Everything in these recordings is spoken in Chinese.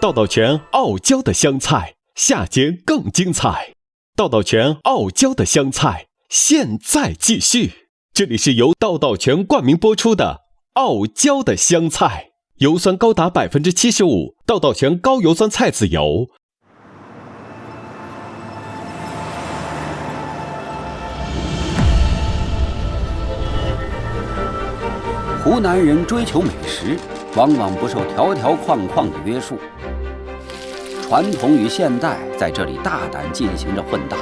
道道全傲娇的香菜，下节更精彩。道道全傲娇的香菜，现在继续。这里是由道道全冠名播出的傲娇的香菜，油酸高达 75%， 道道全高油酸菜籽油。湖南人追求美食，往往不受条条框框的约束，传统与现代在这里大胆进行着混搭。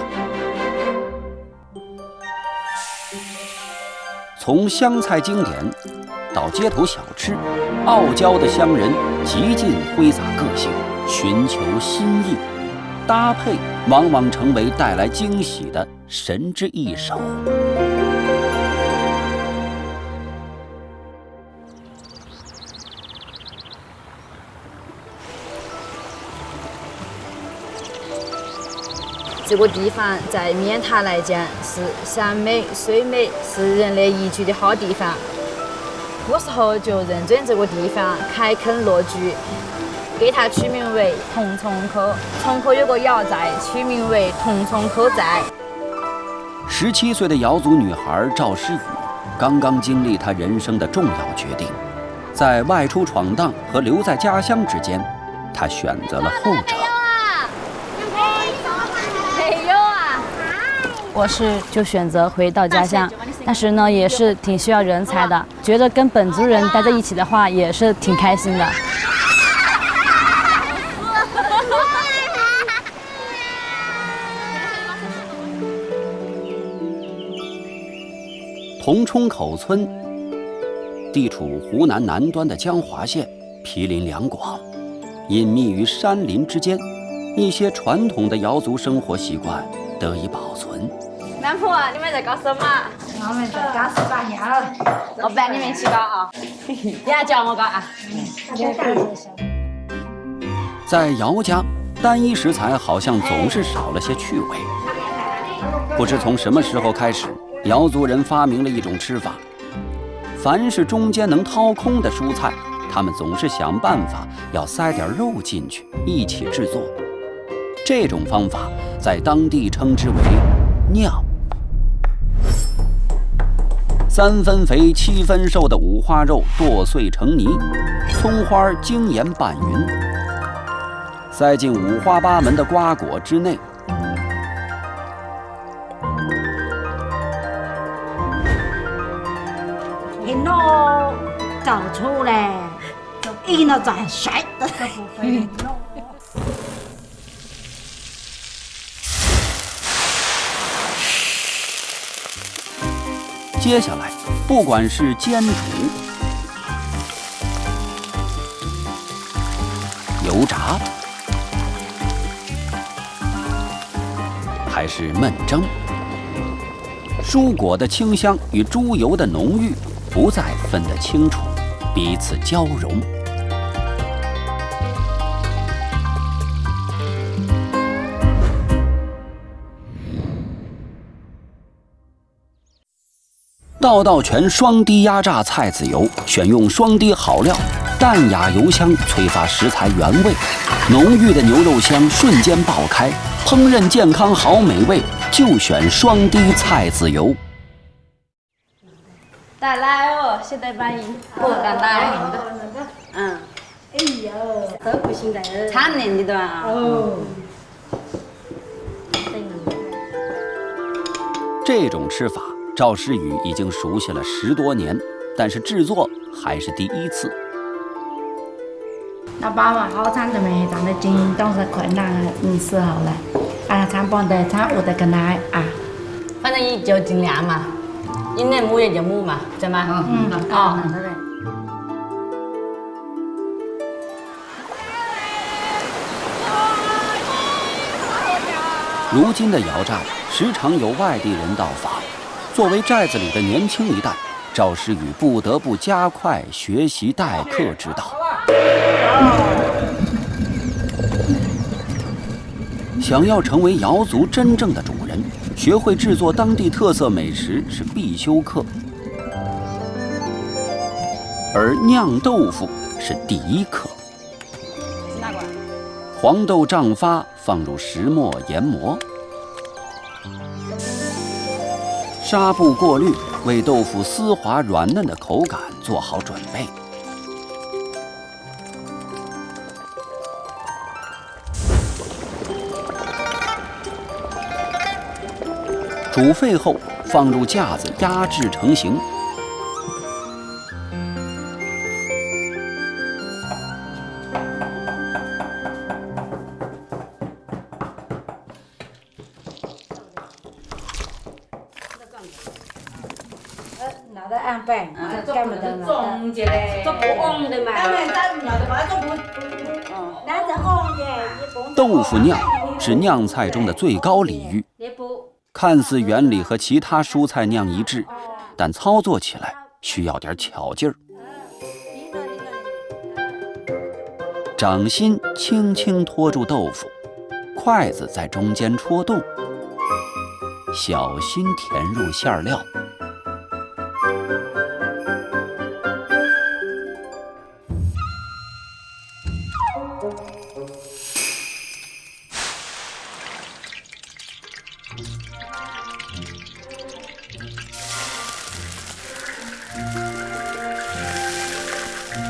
从湘菜经典到街头小吃，傲娇的乡人极尽挥洒个性，寻求新意，搭配往往成为带来惊喜的神之一手。这个地方在面塔来讲是山美水美，是人类宜居的好地方。古时候就认准这个地方开垦落居，给它取名为同冲口。冲口有个窑寨，取名为同冲口寨。17岁的瑶族女孩赵诗雨刚刚经历她人生的重要决定，在外出闯荡和留在家乡之间，她选择了后者。我就选择回到家乡，但是呢，也是挺需要人才的。觉得跟本族人待在一起的话，也是挺开心的。同冲口村地处湖南南端的江华县，毗邻两广，隐秘于山林之间，一些传统的瑶族生活习惯得以保存。男仆啊，你们在搞什么？我们在搞石板窑。我伴你们一起搞啊！你还教我搞啊？在姚家，单一食材好像总是少了些趣味。不知从什么时候开始，瑶族人发明了一种吃法：凡是中间能掏空的蔬菜，他们总是想办法要塞点肉进去，一起制作。这种方法在当地称之为酿。3分肥7分瘦的五花肉剁碎成泥，葱花精盐拌匀，塞进五花八门的瓜果之内。一弄找出来，一弄转甩的。接下来，不管是煎煮、油炸，还是焖蒸，蔬果的清香与猪油的浓郁不再分得清楚，彼此交融。道道全双低压榨菜籽油，选用双低好料，淡雅油香催发食材原味，浓郁的牛肉香瞬间爆开，烹饪健康好美味，就选双低菜籽油。带来哦，现在反应不敢带。嗯。哎呦，都不行的。产年的段啊。哦。这种吃法，赵诗雨已经熟悉了10多年，但是制作还是第一次。老爸嘛，好长都没长得紧，都是困难时候了。啊，长帮的长我的跟来啊。反正也就尽量嘛，你能母也就母嘛，对吗？嗯，哦。如今的瑶寨时常有外地人到访，作为寨子里的年轻一代，赵诗雨不得不加快学习待客之道。想要成为瑶族真正的主人，学会制作当地特色美食是必修课，而酿豆腐是第一课。黄豆胀发，放入石磨研磨，纱布过滤，为豆腐丝滑软嫩的口感做好准备。煮沸后，放入架子压制成型。那个安排，干么的中间嘞，做不红的嘛。豆腐酿是酿菜中的最高礼遇，看似原理和其他蔬菜酿一致，但操作起来需要点巧劲儿。掌心轻轻托住豆腐，筷子在中间戳洞，小心填入馅料。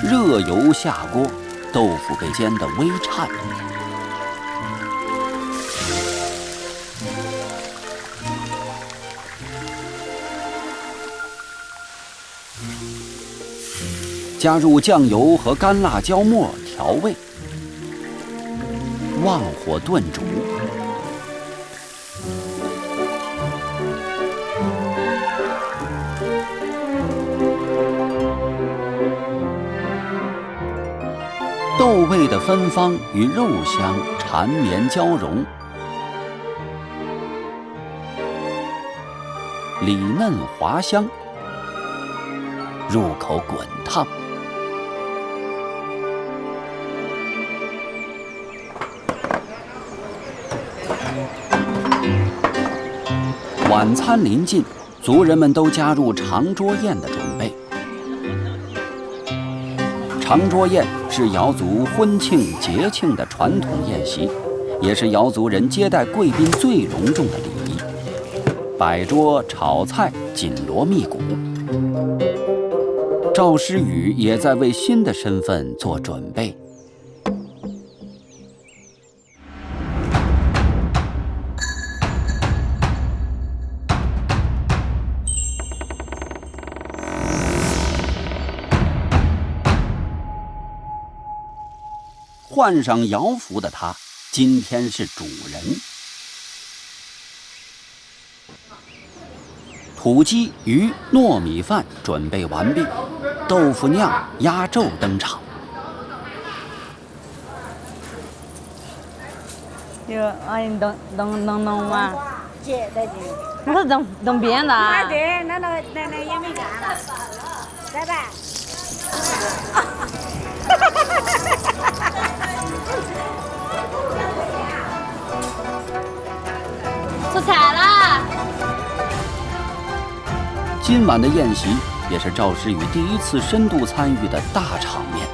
热油下锅，豆腐被煎得微颤。加入酱油和干辣椒末调味，旺火炖煮。豆味的芬芳与肉香缠绵交融，里嫩滑香，入口滚烫。晚餐临近，族人们都加入长桌宴的准备。长桌宴是瑶族婚庆节庆的传统宴席，也是瑶族人接待贵宾最隆重的礼仪。摆桌炒菜紧锣密鼓，赵诗雨也在为新的身份做准备。换上瑶服的他，今天是主人。土鸡、鱼、糯米饭准备完毕，豆腐酿、鸭胄登场。你弄嘛？姐在这。我弄扁了。对，那也没干了，拜拜。出菜啦！今晚的宴席也是赵诗雨第一次深度参与的大场面。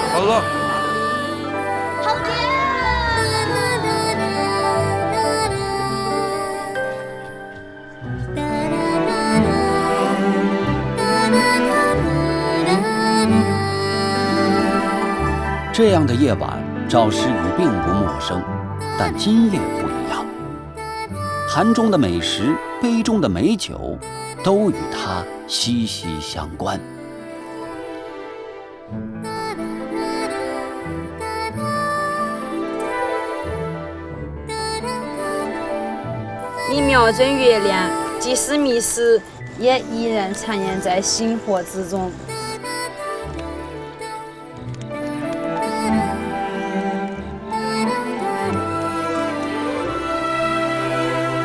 好了。这样的夜晚，赵诗雨并不陌生，但今夜不一样。盘中的美食，杯中的美酒，都与他息息相关。你瞄准月亮，即使迷失，也依然徜徉在星火之中。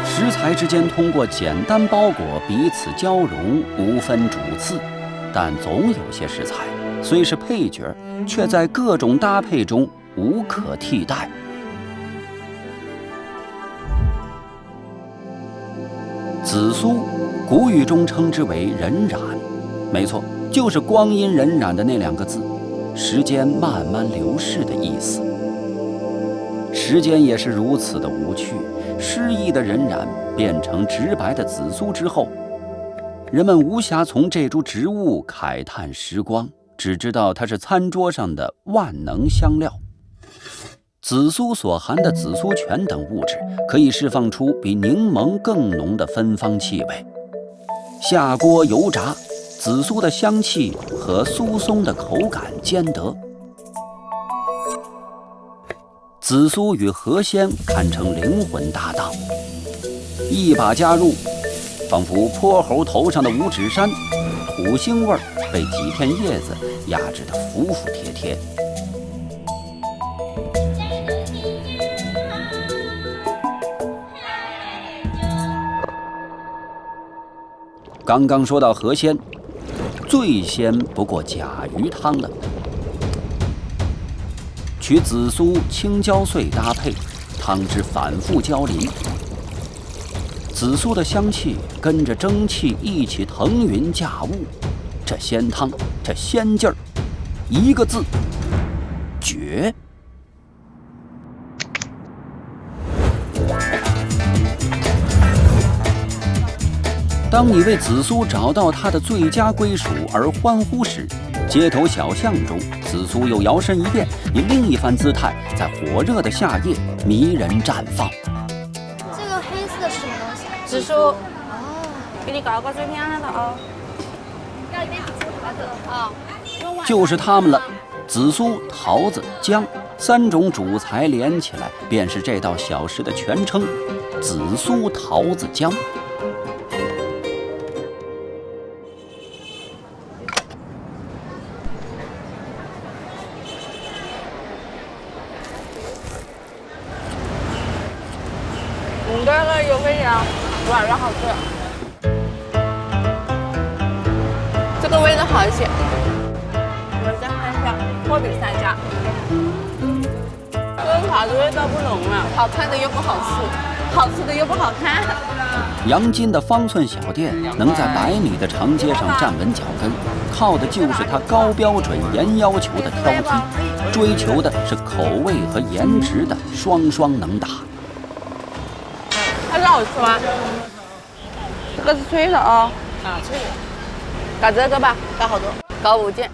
食材才之间通过简单包裹彼此交融，无分主次，但总有些食材虽是配角，却在各种搭配中无可替代。紫苏，古语中称之为荏苒，没错，就是光阴荏苒的那2个字，时间慢慢流逝的意思。时间也是如此的无趣，诗意的荏苒变成直白的紫苏之后，人们无暇从这株植物慨叹时光，只知道它是餐桌上的万能香料。紫苏所含的紫苏醛等物质可以释放出比柠檬更浓的芬芳气味。下锅油炸，紫苏的香气和酥松的口感兼得。紫苏与河鲜堪称灵魂搭档，一把加入，仿佛泼猴头上的五指山，土腥味被几片叶子压制得服服帖帖。刚刚说到河鲜，最鲜不过甲鱼汤了。取紫苏、青椒碎搭配，汤汁反复交淋，紫苏的香气跟着蒸汽一起腾云驾雾，这鲜汤，这鲜劲儿，一个字：绝。当你为紫苏找到它的最佳归属而欢呼时，街头小巷中，紫苏又摇身一变，以另一番姿态，在火热的夏夜迷人绽放。这个黑色是什么东西啊？紫苏。哦，给你搞个最漂亮的哦。要一杯紫苏桃子啊。就是它们了，紫苏、桃子、姜3种主材连起来，便是这道小食的全称——紫苏桃子姜。对了，有味道，软软好吃。这个味道好一些。我再看一下，货比三家。这个桃子味道不浓了，好看的又不好吃，好吃的又不好看。杨金的方寸小店能在100米的长街上站稳脚跟，靠的就是它高标准、严要求的挑剔，追求的是口味和颜值的双双能打。它是好吃吗？这个是脆的哦。啊，脆的。搞这个吧，搞好多，搞5件。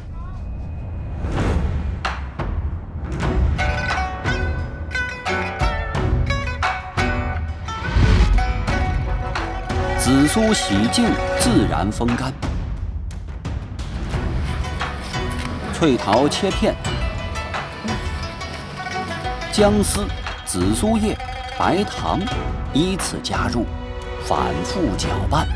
紫苏洗净，自然风干。脆桃切片，姜丝、紫苏叶、白糖依次加入，反复搅拌。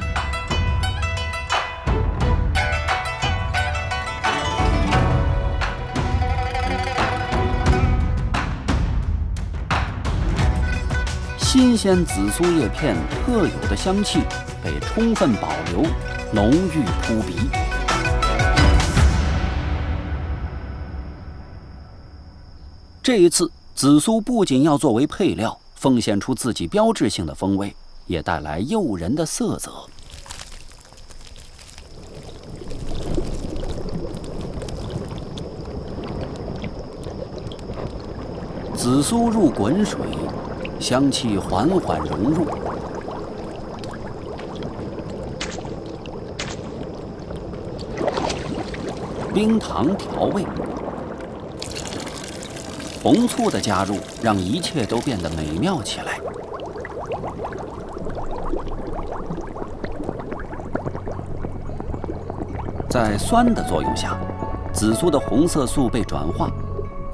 新鲜紫苏叶片特有的香气被充分保留，浓郁扑鼻。这一次，紫苏不仅要作为配料，奉献出自己标志性的风味，也带来诱人的色泽。紫苏入滚水，香气缓缓融入，冰糖调味，红醋的加入让一切都变得美妙起来。在酸的作用下，紫苏的红色素被转化，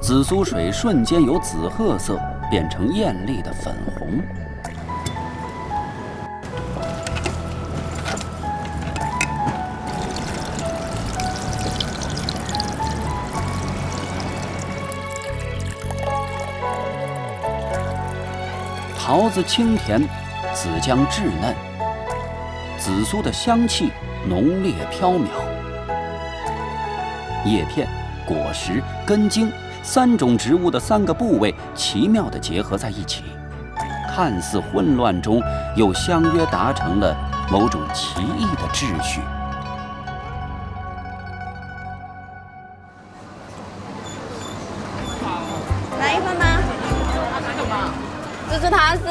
紫苏水瞬间由紫褐色变成艳丽的粉红。桃子清甜，紫姜稚嫩，紫苏的香气浓烈飘渺。叶片、果实、根茎3种植物的3个部位奇妙地结合在一起，看似混乱中又相约达成了某种奇异的秩序。来一份吗？自助汤是。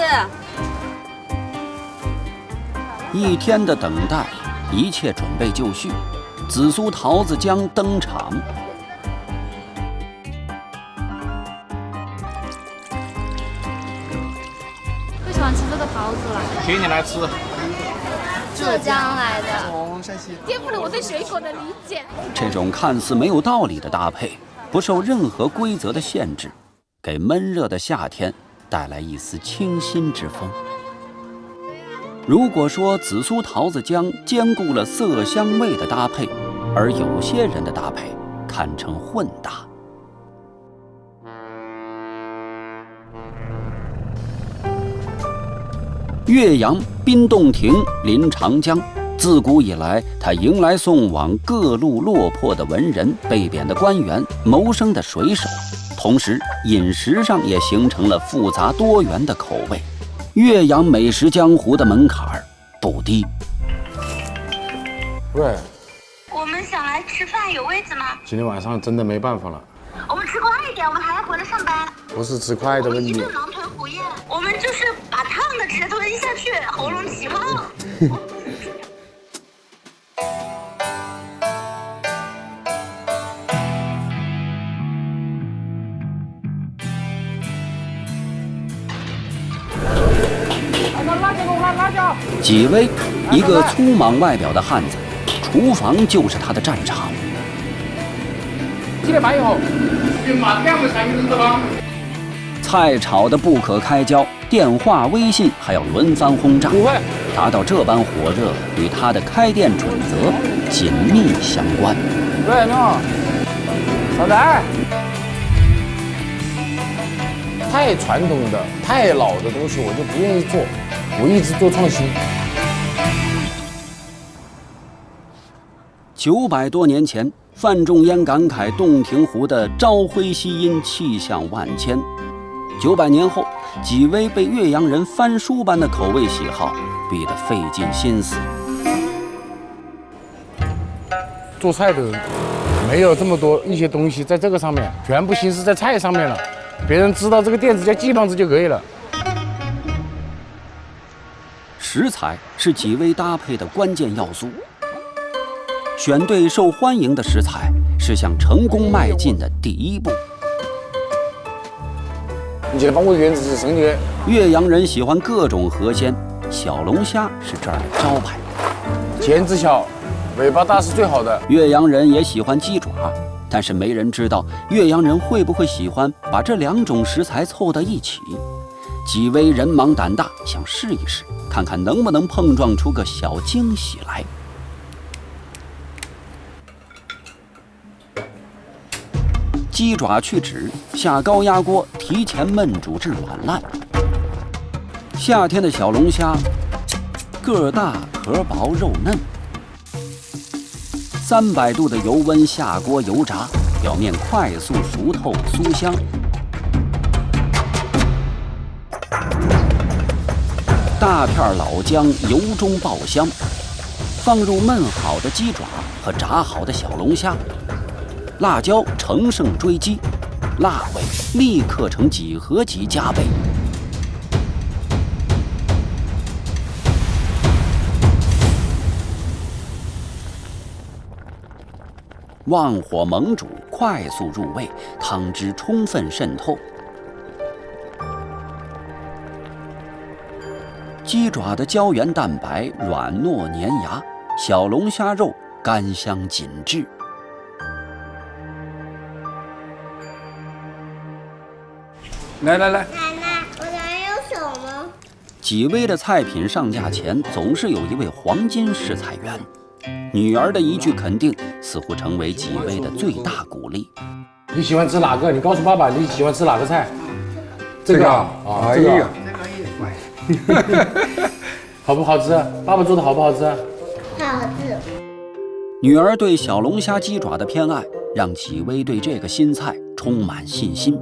1天的等待，一切准备就绪，紫苏桃子姜登场。最喜欢吃这个桃子了。请你来吃。浙江来的。从山西。颠覆了我对水果的理解。这种看似没有道理的搭配，不受任何规则的限制，给闷热的夏天带来一丝清新之风。如果说紫苏桃子姜兼顾了色香味的搭配，而有些人的搭配堪称混搭。岳阳滨洞庭临长江，自古以来，它迎来送往各路落魄的文人、被贬的官员、谋生的水手，同时饮食上也形成了复杂多元的口味。岳阳美食江湖的门槛不低。喂，我们想来吃饭，有位子吗？今天晚上真的没办法了。我们吃快一点，我们还要回来上班。不是吃快的问题。一顿狼吞虎咽，我们就是把烫的直接吞下去，喉咙起泡。纪薇，一个粗莽外表的汉子，厨房就是他的战场。7点半以后，马上会参与人的吗？菜炒得不可开交，电话、微信还要轮番轰炸，达到这般火热，与他的开店准则紧密相关。对，你好，老白。太传统的、太老的东西，我就不愿意做。我一直做创新。900多年前，范仲淹感慨洞庭湖的朝晖夕阴，气象万千。900年后，纪薇被岳阳人翻书般的口味喜好逼得费尽心思。做菜的人没有这么多一些东西在这个上面，全部心思在菜上面了。别人知道这个店子叫鸡棒子就可以了。食材是纪薇搭配的关键要素，选对受欢迎的食材是向成功迈进的第一步。你记得帮我原子生的。岳阳人喜欢各种河鲜，小龙虾是这儿的招牌，钳子小，尾巴大是最好的。岳阳人也喜欢鸡爪，但是没人知道岳阳人会不会喜欢把这2种食材凑到一起。纪薇人忙胆大，想试一试，看看能不能碰撞出个小惊喜来。鸡爪去脂，下高压锅提前焖煮至软烂。夏天的小龙虾，个大壳薄肉嫩。300度的油温下锅油炸，表面快速熟透酥香。大片老姜油中爆香，放入焖好的鸡爪和炸好的小龙虾，辣椒乘胜追击，辣味立刻呈几何级加倍。旺火猛煮，快速入味，汤汁充分渗透。鸡爪的胶原蛋白软糯粘牙，小龙虾肉甘香紧致。来，奶奶，我哪有手吗？纪薇的菜品上架前，总是有一位黄金试菜员。女儿的一句肯定，似乎成为纪薇的最大鼓励。你喜欢吃哪个？你告诉爸爸你喜欢吃哪个菜？这个啊，这个。好不好吃？爸爸做的好不好吃？好吃。女儿对小龙虾鸡爪的偏爱，让纪薇对这个新菜充满信心。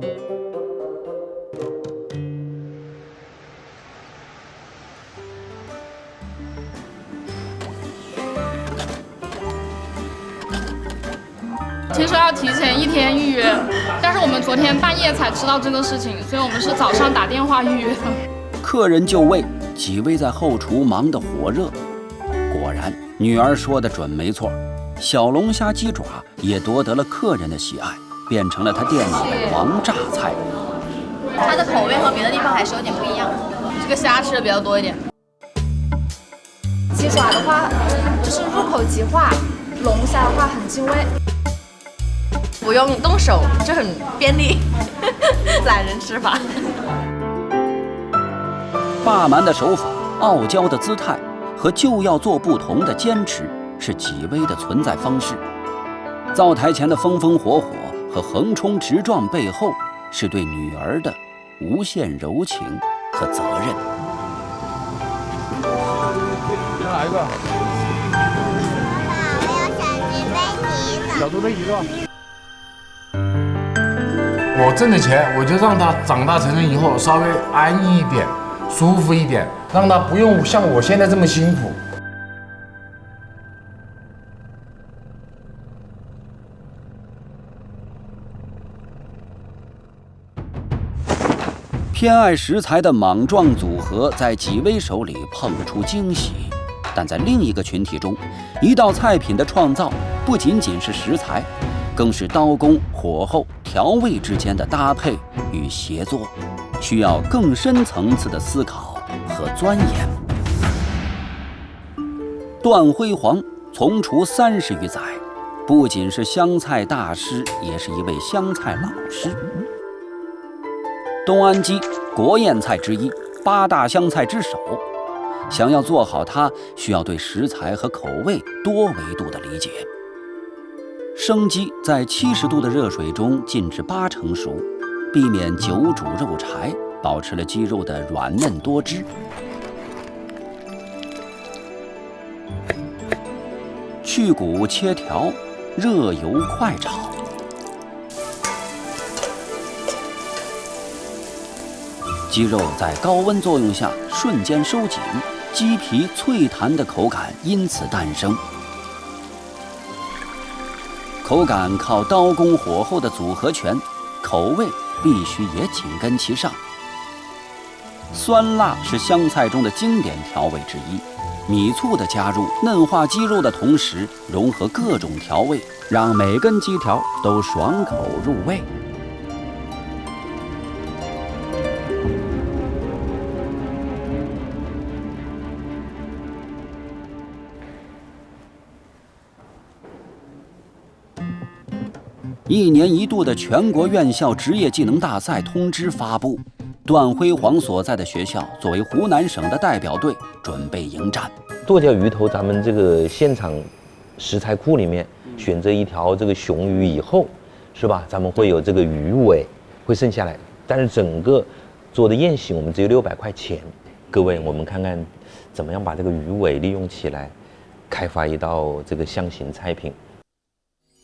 听说要提前1天预约，但是我们昨天半夜才知道这个事情，所以我们是早上打电话预约的。客人就位，纪薇在后厨忙得火热。果然，女儿说的准没错，小龙虾鸡爪也夺得了客人的喜爱，变成了他店里的王炸菜。它的口味和别的地方还是有点不一样，这个虾吃的比较多一点。鸡爪的话就是入口即化，龙虾的话很进味。不用动手就很便利，懒人吃法。霸蛮的手法、傲娇的姿态和就要做不同的坚持，是纪薇的存在方式。灶台前的风风火火和横冲直撞背后，是对女儿的无限柔情和责任。再来一个。爸爸，我要小猪贝奇的。小猪贝奇是吧？我挣的钱，我就让他长大成人以后稍微安逸一点、舒服一点，让他不用像我现在这么辛苦。偏爱食材的莽撞组合在纪薇手里碰出惊喜，但在另一个群体中，一道菜品的创造不仅仅是食材，更是刀工、火候、调味之间的搭配与协作，需要更深层次的思考和钻研。段辉煌从厨30余载，不仅是湘菜大师，也是一位湘菜老师。东安鸡，国宴菜之一，8大湘菜之首。想要做好它，需要对食材和口味多维度的理解。生鸡在70度的热水中浸至8成熟，避免久煮肉柴，保持了鸡肉的软嫩多汁。去骨切条，热油快炒。鸡肉在高温作用下瞬间收紧，鸡皮脆弹的口感因此诞生。口感靠刀工火候的组合拳，口味必须也紧跟其上。酸辣是湘菜中的经典调味之一，米醋的加入嫩化鸡肉的同时，融合各种调味，让每根鸡条都爽口入味。1年1度的全国院校职业技能大赛通知发布，段辉煌所在的学校作为湖南省的代表队，准备迎战。剁掉鱼头，咱们这个现场食材库里面选择一条这个雄鱼以后，是吧？咱们会有这个鱼尾会剩下来，但是整个做的宴席我们只有600块钱。各位，我们看看怎么样把这个鱼尾利用起来，开发一道这个湘型菜品。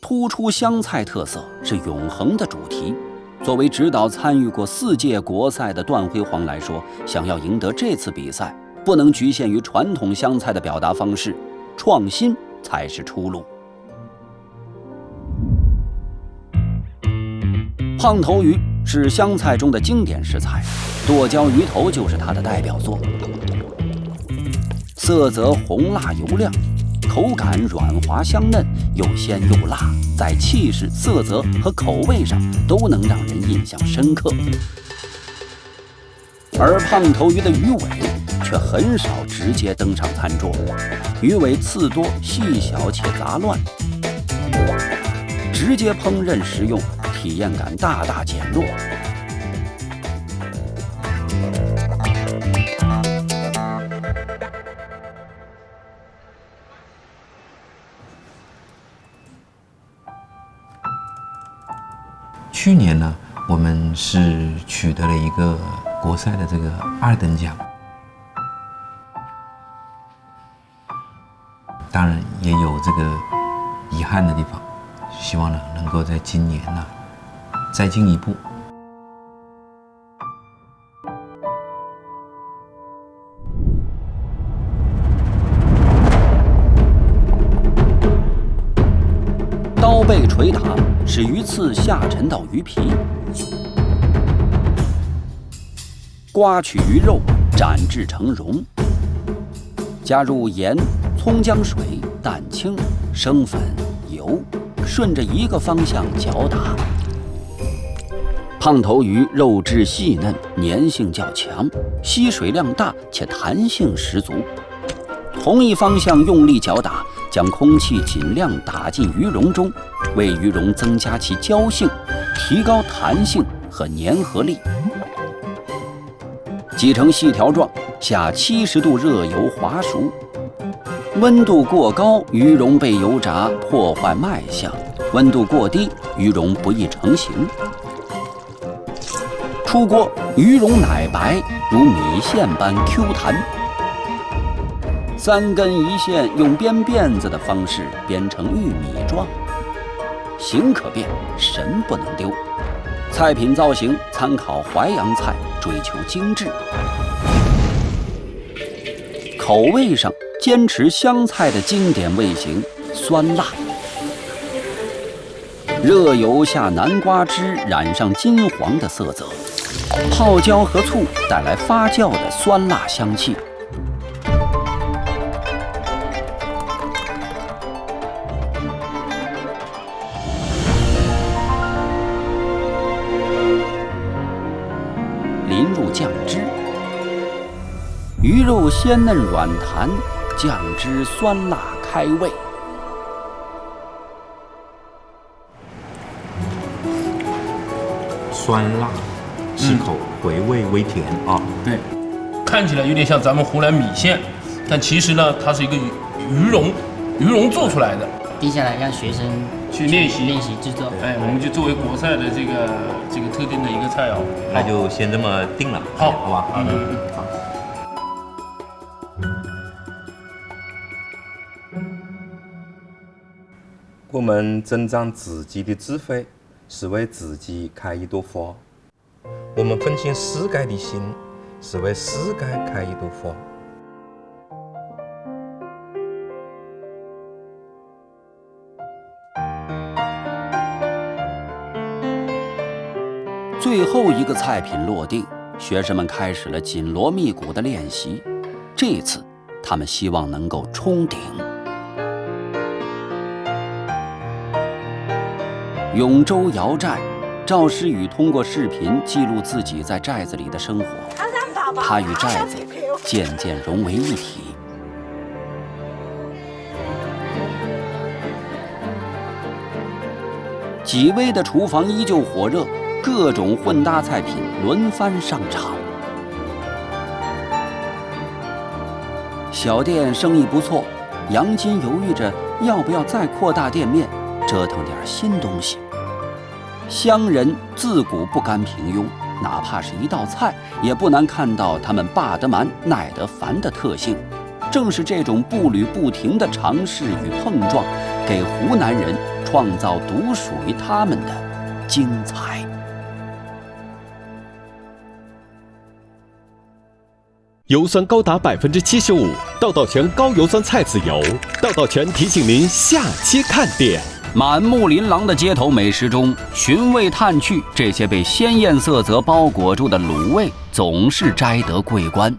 突出湘菜特色是永恒的主题。作为指导参与过4届国赛的段辉煌来说，想要赢得这次比赛，不能局限于传统湘菜的表达方式，创新才是出路。胖头鱼是湘菜中的经典食材，剁椒鱼头就是它的代表作。色泽红辣油亮，口感软滑香嫩，又鲜又辣，在气势、色泽和口味上都能让人印象深刻。而胖头鱼的鱼尾却很少直接登上餐桌，鱼尾刺多、细小且杂乱，直接烹饪食用，体验感大大减弱。去年呢，我们是取得了一个国赛的这个2等奖。当然也有这个遗憾的地方，希望呢能够在今年呢再进一步。刀背捶打，使鱼刺下沉到鱼皮，刮取鱼肉，斩制成蓉，加入盐、葱姜水、蛋清、生粉、油，顺着一个方向搅打。胖头鱼肉质细嫩，粘性较强，吸水量大且弹性十足。同一方向用力搅打，将空气尽量打进鱼蓉中，为鱼蓉增加其胶性，提高弹性和粘合力。挤成细条状，下70度热油滑熟。温度过高，鱼蓉被油炸破坏卖相；温度过低，鱼蓉不易成型。出锅，鱼蓉奶白，如米线般 Q 弹。3根一线，用编辫子的方式编成玉米状，形可变，神不能丢。菜品造型参考淮扬菜，追求精致。口味上坚持湘菜的经典味型，酸辣。热油下南瓜汁染上金黄的色泽，泡椒和醋带来发酵的酸辣香气。淋入酱汁，鱼肉鲜嫩软弹，酱汁酸辣开胃。酸辣，适口，回味微甜啊。对，看起来有点像咱们湖南米线，但其实呢，它是一个鱼蓉做出来的。定下来让学生去练习制作。哎，我们就作为国菜的这个特定的一个菜肴，那就先这么定了，好吧？好。我们增长自己的智慧，是为自己开一朵花；我们奉献世界的心，是为世界开一朵花。最后一个菜品落定，学生们开始了紧锣密鼓的练习。这一次，他们希望能够冲顶。永州瑶寨，赵诗雨通过视频记录自己在寨子里的生活，他与寨子渐渐融为一体。几位的厨房依旧火热，各种混搭菜品轮番上场。小店生意不错，杨金犹豫着要不要再扩大店面，折腾点新东西。湘人自古不甘平庸，哪怕是一道菜，也不难看到他们霸得蛮、耐得烦的特性。正是这种步履不停的尝试与碰撞，给湖南人创造独属于他们的精彩。油酸高达75%，道道全高油酸菜籽油。道道全提醒您下期看点。满目琳琅的街头美食中，寻味探趣这些被鲜艳色泽包裹住的卤味，总是摘得桂冠。